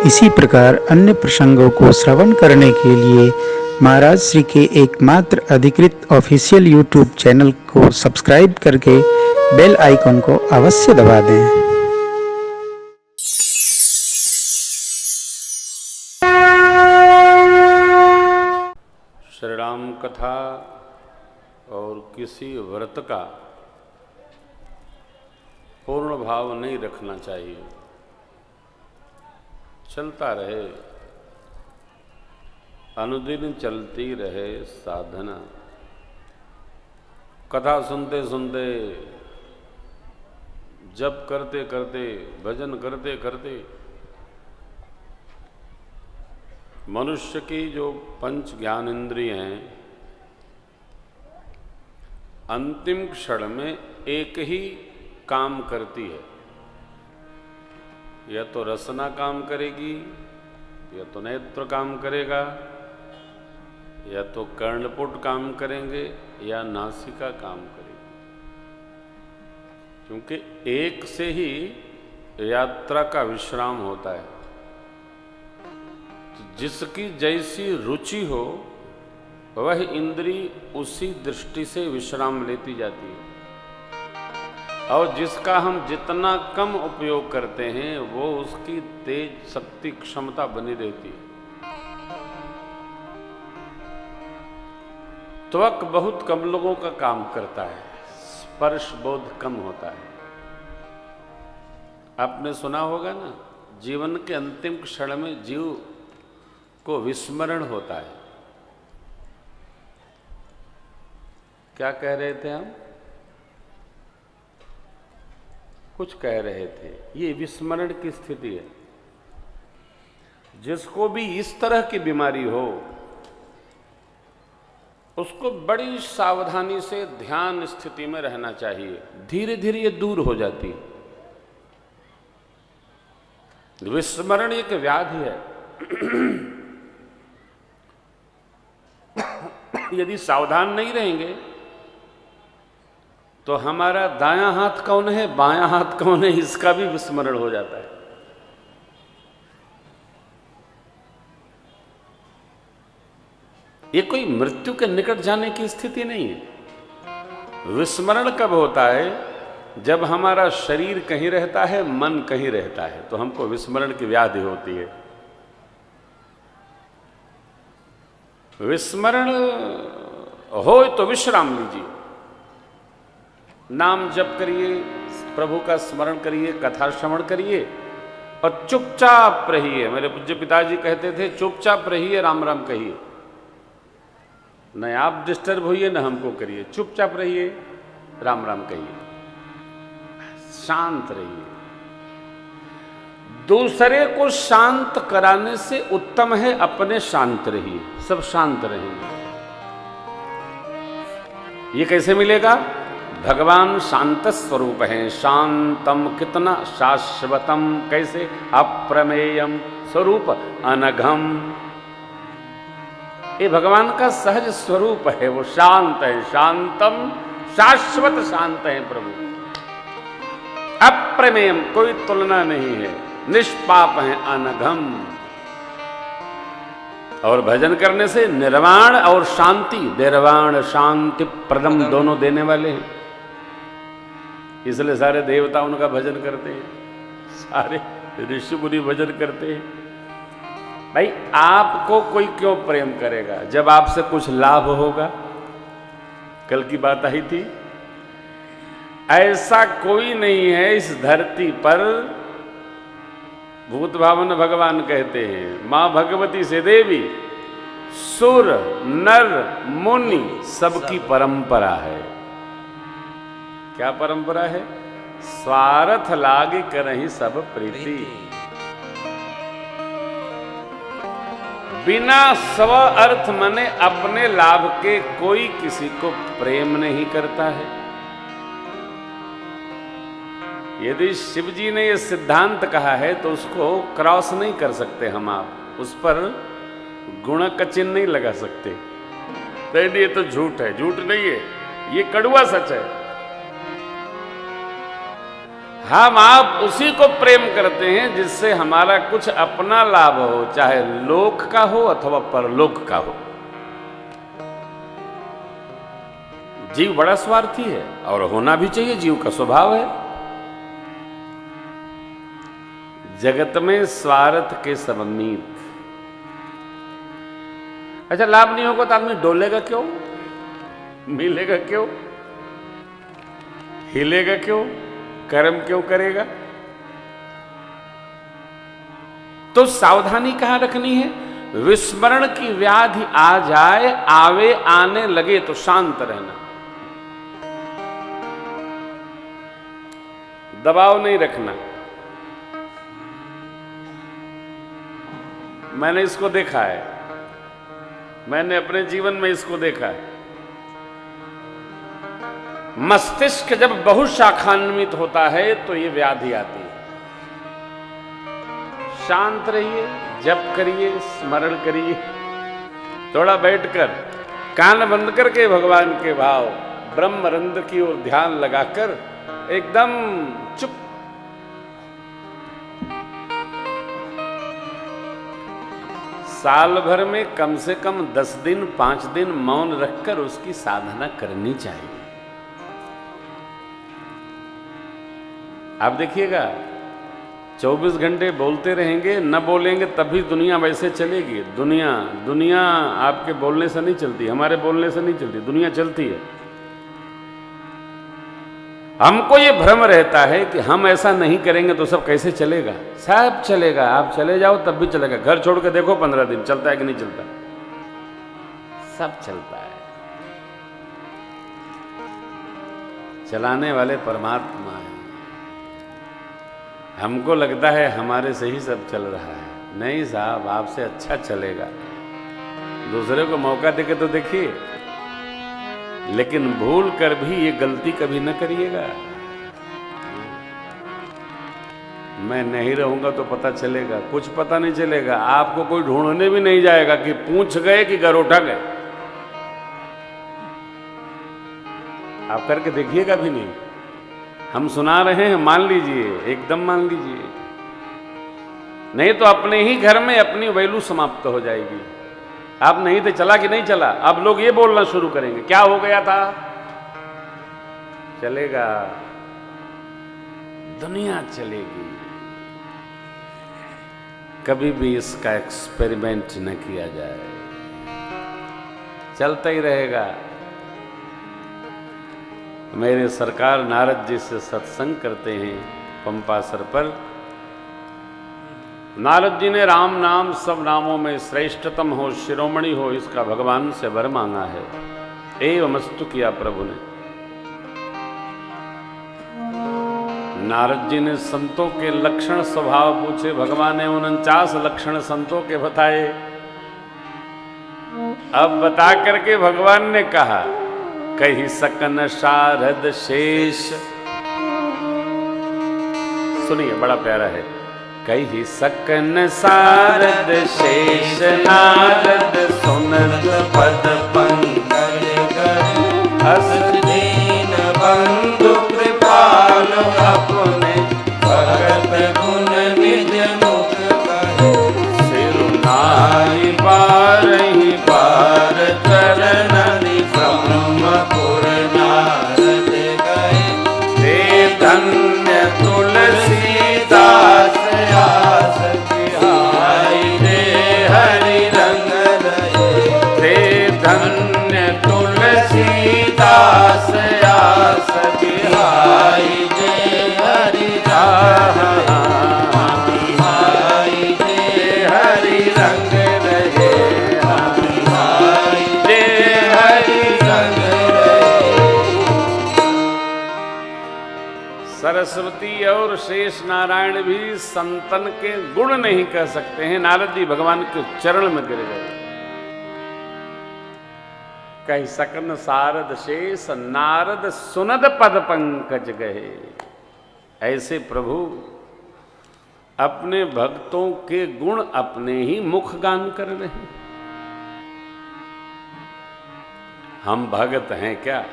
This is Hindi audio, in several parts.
इसी प्रकार अन्य प्रसंगों को श्रवण करने के लिए महाराज श्री के एकमात्र अधिकृत ऑफिशियल यूट्यूब चैनल को सब्सक्राइब करके बेल आइकन को अवश्य दबा दें। श्री राम कथा और किसी व्रत का पूर्ण भाव नहीं रखना चाहिए। चलता रहे, अनुदिन चलती रहे साधना। कथा सुनते सुनते, जप करते करते, भजन करते करते मनुष्य की जो पंच ज्ञानेंद्रिय हैं, अंतिम क्षण में एक ही काम करती है। या तो रसना काम करेगी, या तो नेत्र काम करेगा, या तो कर्णपुट काम करेंगे, या नासिका काम करेगी। क्योंकि एक से ही यात्रा का विश्राम होता है। तो जिसकी जैसी रुचि हो वह इंद्री उसी दृष्टि से विश्राम लेती जाती है, और जिसका हम जितना कम उपयोग करते हैं वो उसकी तेज शक्ति क्षमता बनी रहती है। त्वक बहुत कम लोगों का काम करता है, स्पर्श बोध कम होता है। आपने सुना होगा ना, जीवन के अंतिम क्षण में जीव को विस्मरण होता है। क्या कह रहे थे हम? कुछ कह रहे थे। ये विस्मरण की स्थिति है। जिसको भी इस तरह की बीमारी हो उसको बड़ी सावधानी से ध्यान स्थिति में रहना चाहिए। धीरे धीरे ये दूर हो जाती है। विस्मरण एक व्याधि है। यदि सावधान नहीं रहेंगे तो हमारा दायां हाथ कौन है, बायां हाथ कौन है, इसका भी विस्मरण हो जाता है। ये कोई मृत्यु के निकट जाने की स्थिति नहीं है। विस्मरण कब होता है? जब हमारा शरीर कहीं रहता है, मन कहीं रहता है, तो हमको विस्मरण की व्याधि होती है। विस्मरण हो तो विश्राम लीजिए, नाम जप करिए, प्रभु का स्मरण करिए, कथा श्रवण करिए और चुपचाप रहिए। मेरे पूज्य पिताजी कहते थे, चुपचाप रहिए, राम राम कहिए। न आप डिस्टर्ब होइए, न हमको करिए। चुपचाप रहिए, राम राम कहिए, शांत रहिए। दूसरे को शांत कराने से उत्तम है अपने शांत रहिए। सब शांत रहेंगे। ये कैसे मिलेगा? भगवान शांत स्वरूप है। शांतम कितना शाश्वतम, कैसे? अप्रमेयम स्वरूप अनघम। ये भगवान का सहज स्वरूप है, वो शांत है। शांतम, शाश्वत शांत है प्रभु। अप्रमेयम, कोई तुलना नहीं है। निष्पाप है, अनघम। और भजन करने से निर्वाण और शांति, निर्वाण शांति प्रदम दोनों देने वाले हैं। इसलिए सारे देवता उनका भजन करते हैं, सारे ऋषि मुनि भजन करते हैं। भाई, आपको कोई क्यों प्रेम करेगा जब आपसे कुछ लाभ होगा? कल की बात आई थी। ऐसा कोई नहीं है इस धरती पर। भूत भावन भगवान कहते हैं, मां भगवती से देवी सुर नर मुनि सबकी परंपरा है। क्या परंपरा है? स्वार्थ लागे करहि सब प्रीति। बिना स्व अर्थ मने अपने लाभ के कोई किसी को प्रेम नहीं करता है। यदि शिव जी ने यह सिद्धांत कहा है तो उसको क्रॉस नहीं कर सकते हम आप। उस पर गुण का चिन्ह नहीं लगा सकते। तो ये तो झूठ है। झूठ नहीं है, ये कड़वा सच है। हम आप उसी को प्रेम करते हैं जिससे हमारा कुछ अपना लाभ हो, चाहे लोक का हो अथवा परलोक का हो। जीव बड़ा स्वार्थी है और होना भी चाहिए, जीव का स्वभाव है। जगत में स्वार्थ के सब मीत। अच्छा, लाभ नहीं होगा तो आदमी डोलेगा क्यों, मिलेगा क्यों, हिलेगा क्यों, कर्म क्यों करेगा? तो सावधानी कहां रखनी है? विस्मरण की व्याधि आ जाए, आवे आने लगे तो शांत रहना, दबाव नहीं रखना। मैंने इसको देखा है, मैंने अपने जीवन में इसको देखा है। मस्तिष्क जब बहुशाखान्वित होता है तो ये व्याधि आती है। शांत रहिए, जप करिए, स्मरण करिए, थोड़ा बैठकर कान बंद करके भगवान के भाव ब्रह्मरंध्र की ओर ध्यान लगाकर एकदम चुप। साल भर में कम से कम 10 दिन 5 दिन मौन रखकर उसकी साधना करनी चाहिए। आप देखिएगा 24 घंटे बोलते रहेंगे, न बोलेंगे तब भी दुनिया वैसे चलेगी। दुनिया आपके बोलने से नहीं चलती, हमारे बोलने से नहीं चलती, दुनिया चलती है। हमको ये भ्रम रहता है कि हम ऐसा नहीं करेंगे तो सब कैसे चलेगा। सब चलेगा, आप चले जाओ तब भी चलेगा। घर छोड़ के देखो 15 दिन चलता है कि नहीं चलता, सब चलता है। चलाने वाले परमात्मा है। हमको लगता है हमारे से ही सब चल रहा है। नहीं साहब, आपसे अच्छा चलेगा। दूसरे को मौका देके तो देखिए, लेकिन भूल कर भी ये गलती कभी न करिएगा। मैं नहीं रहूंगा तो पता चलेगा, कुछ पता नहीं चलेगा। आपको कोई ढूंढने भी नहीं जाएगा कि पूछ गए कि गरोठा गए। आप करके देखिएगा भी नहीं। हम सुना रहे हैं, मान लीजिए, एकदम मान लीजिए, नहीं तो अपने ही घर में अपनी वैल्यू समाप्त हो जाएगी। आप नहीं थे, चला कि नहीं चला, अब लोग ये बोलना शुरू करेंगे क्या हो गया था। चलेगा, दुनिया चलेगी। कभी भी इसका एक्सपेरिमेंट न किया जाए, चलता ही रहेगा। मेरे सरकार नारद जी से सत्संग करते हैं पंपासर पर। नारद जी ने राम नाम सब नामों में श्रेष्ठतम हो, शिरोमणि हो, इसका भगवान से वर मांगा है। एवमस्तु किया प्रभु ने। नारद जी ने संतों के लक्षण स्वभाव पूछे। भगवान ने 49 लक्षण संतों के बताए। अब बता करके भगवान ने कहा, कही सकन शारद शेष। सुनिए, बड़ा प्यारा है। कही सकन शारद शेष, नारद सुनत पद पंकज कर। हस दीन बंधु कृपाल, अपने भगत गुण निज मुख कहे। सिरुनाई बारहि बार, चरणनि ब्रह्मपुर नारद गए। ते धन्य तुलसीदास, आस बिहाई रे हरि रंग रहे। ते धन्य तुलसीदास, आस बिहाई रे हरि बिहाई रे हरि रंग रहे। बिहाई रे हरि रंग रहे। सरस्वती और शेष नारायण भी संतन के गुण नहीं कह सकते हैं। नारद जी भगवान के चरण में गिर गए। कही सकन शारद शेष, नारद सुनद पद पंकज गए। ऐसे प्रभु अपने भक्तों के गुण अपने ही मुख गान कर रहे हैं। हम भगत हैं क्या?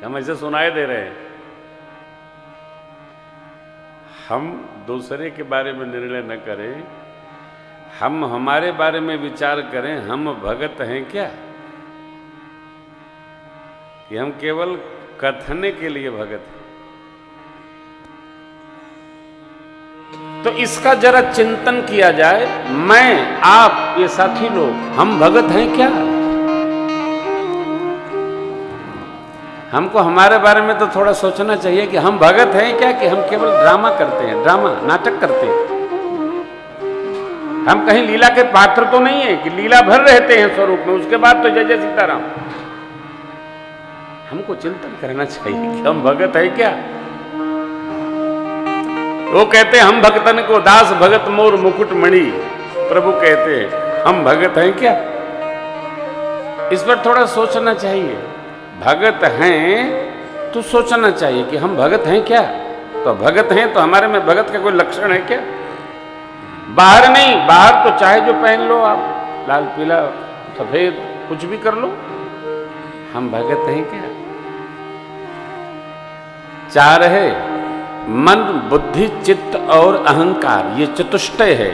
हम ऐसे सुनाई दे रहे हैं। हम दूसरे के बारे में निर्णय न करें, हम हमारे बारे में विचार करें। हम भगत हैं क्या, कि हम केवल कथने के लिए भगत हैं? तो इसका जरा चिंतन किया जाए। मैं, आप, ये साथी लोग, हम भगत हैं क्या? हमको हमारे बारे में तो थोड़ा सोचना चाहिए कि हम भगत हैं क्या, कि हम केवल ड्रामा करते हैं, ड्रामा नाटक करते हैं। हम कहीं लीला के पात्र तो नहीं है कि लीला भर रहते हैं स्वरूप में, उसके बाद तो जय जय सीताराम। हमको चिंतन करना चाहिए कि हम भगत हैं क्या। वो कहते हैं हम भक्तन को दास भगत मोर मुकुट मणि। प्रभु कहते हैं हम भगत हैं क्या? इस पर थोड़ा सोचना चाहिए। भगत हैं तो सोचना चाहिए कि हम भगत हैं क्या। तो भगत हैं तो हमारे में भगत का कोई लक्षण है क्या? बाहर नहीं, बाहर तो चाहे जो पहन लो आप, लाल पीला सफेद कुछ भी कर लो, हम भगत हैं क्या? चार है मन, बुद्धि, चित्त और अहंकार। ये चतुष्टय है।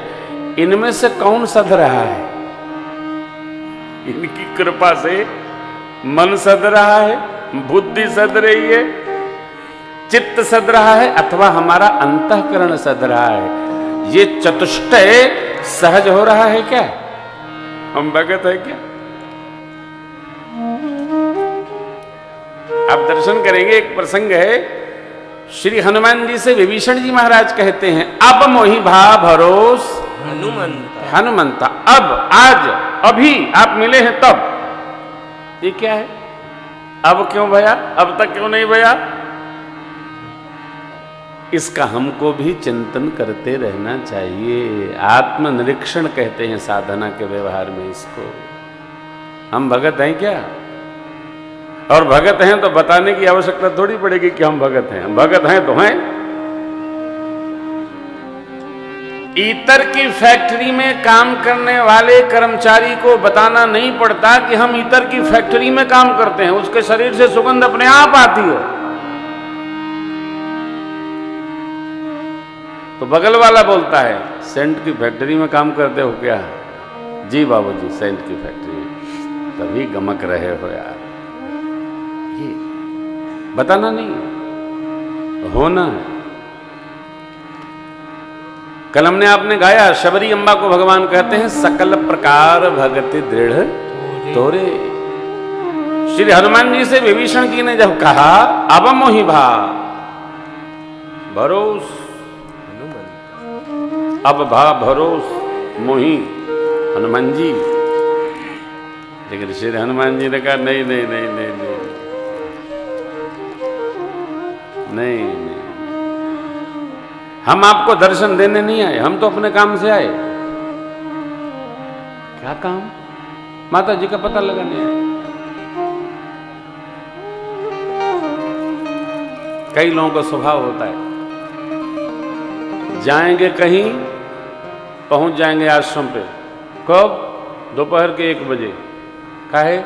इनमें से कौन सध रहा है? इनकी कृपा से मन सध रहा है, बुद्धि सध रही है, चित्त सध रहा है, अथवा हमारा अंतःकरण सध रहा है। ये चतुष्टय सहज हो रहा है क्या? हम भगत है क्या? आप दर्शन करेंगे, एक प्रसंग है। श्री हनुमान जी से विभीषण जी महाराज कहते हैं अब मोहि भा भरोस हनुमंता। अब, आज, अभी आप मिले हैं तब। ये क्या है? अब क्यों भया, अब तक क्यों नहीं भया? इसका हमको भी चिंतन करते रहना चाहिए। आत्मनिरीक्षण कहते हैं साधना के व्यवहार में इसको। हम भगत हैं क्या? और भगत हैं तो बताने की आवश्यकता थोड़ी पड़ेगी कि हम भगत हैं। हम भगत हैं तो हैं। इतर की फैक्ट्री में काम करने वाले कर्मचारी को बताना नहीं पड़ता कि हम इतर की फैक्ट्री में काम करते हैं। उसके शरीर से सुगंध अपने आप आती है। तो बगल वाला बोलता है सेंट की फैक्ट्री में काम करते हो क्या? जी बाबूजी, सेंट की फैक्ट्री में। तभी गमक रहे हो यार। ये बताना नहीं, होना है। कल हमने आपने गाया, शबरी अम्बा को भगवान कहते हैं सकल प्रकार भगति दृढ़ तोरे। श्री हनुमान जी से विभीषण जी ने जब कहा अब मोहि भा भरोस, अब भा भरोस मोहि हनुमान जी। लेकिन श्री हनुमान जी ने कहा नहीं नहीं नहीं नहीं नहीं नहीं, नहीं। हम आपको दर्शन देने नहीं आए, हम तो अपने काम से आए। क्या काम? माता जी का पता लगाने आए। कई लोगों का स्वभाव होता है, जाएंगे कहीं, पहुंच जाएंगे आश्रम पे। कब? दोपहर के 1 बजे। काहे?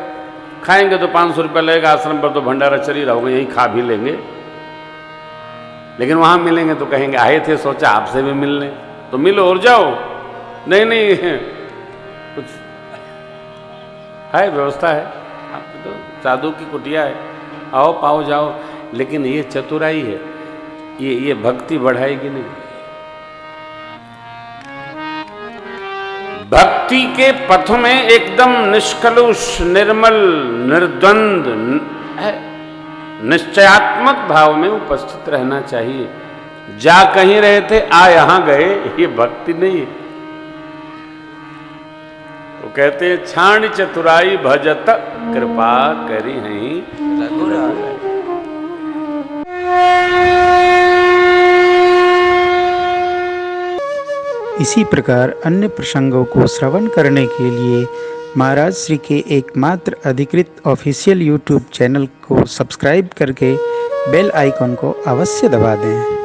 खाएंगे तो 500 रुपया लगेगा, आश्रम पर तो भंडारा चल ही रहा होगा, यहीं खा भी लेंगे। लेकिन वहां मिलेंगे तो कहेंगे आए थे, सोचा आपसे भी मिलने, तो मिलो और जाओ। नहीं नहीं, कुछ है, व्यवस्था है, आपकी तो साधु की कुटिया है, आओ पाओ जाओ। लेकिन ये चतुराई है, ये भक्ति बढ़ाएगी नहीं। भक्ति के पथ में एकदम निष्कलुष, निर्मल, निर्द्वंद, निश्चयात्मक भाव में उपस्थित रहना चाहिए। जा कहीं रहे थे, आ यहां गए, ये भक्ति नहीं है। वो कहते हैं छाण चतुराई भजत कृपा करी हैं रघुराई। इसी प्रकार अन्य प्रसंगों को श्रवण करने के लिए महाराज श्री के एकमात्र अधिकृत ऑफिशियल यूट्यूब चैनल को सब्सक्राइब करके बेल आइकन को अवश्य दबा दें।